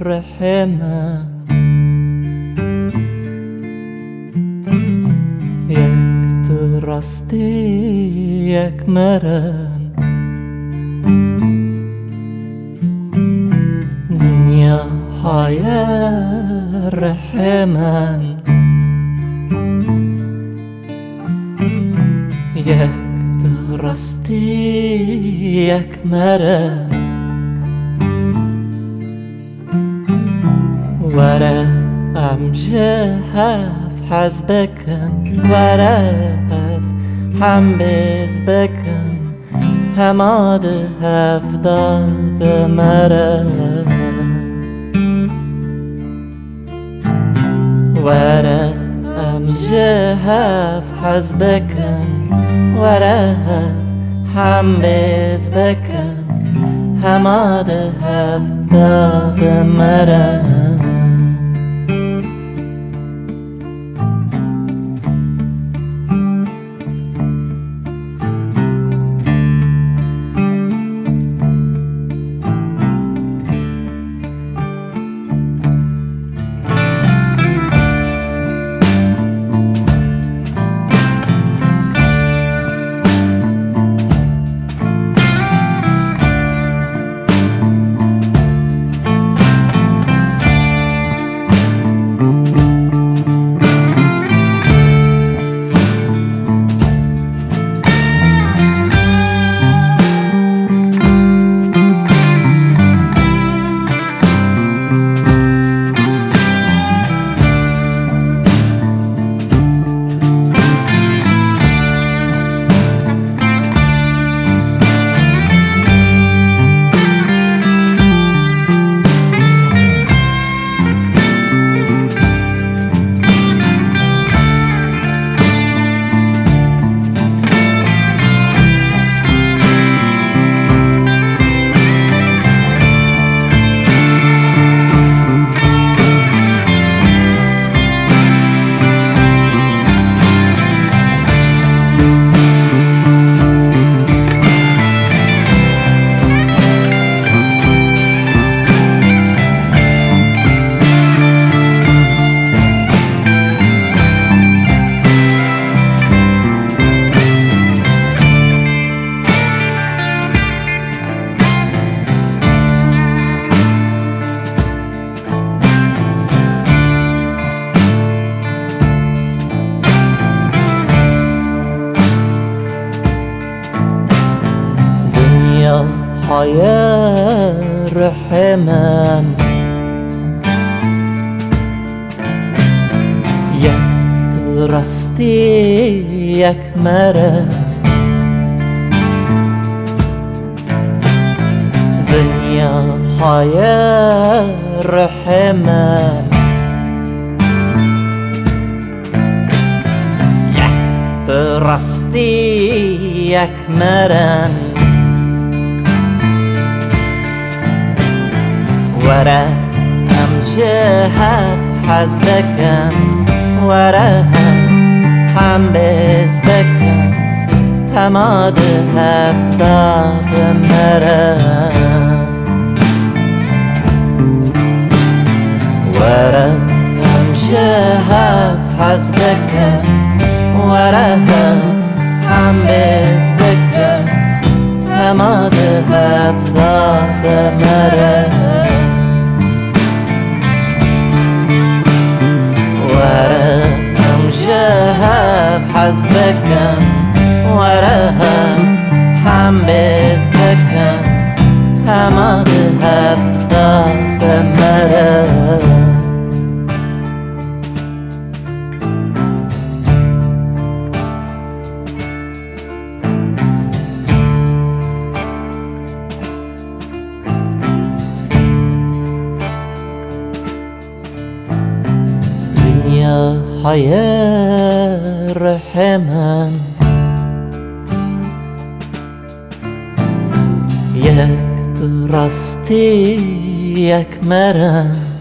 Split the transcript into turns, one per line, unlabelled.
رحمم یک درستی یک مرم دنیا های رحمم یک درستی یک مرم وره امجهف حزبكم ورهف هم بزبكم هماد هفدا بمره وره امجهف حزبكم ورهف هم بزبكم هماد هفدا بمره های رحمم یک درستی یک مرم دنیا های رحمم یک درستی یک مرم وره امجهف حزبكم وره هم بزبكم هماد هفدا بمره وره امجهف حزبكم وره هم بزبكم هماد هفدا بمره امجهف حزبكم ورهف هم بزبكم هماد هفدا بمره های رحمم یک درستی یک مرم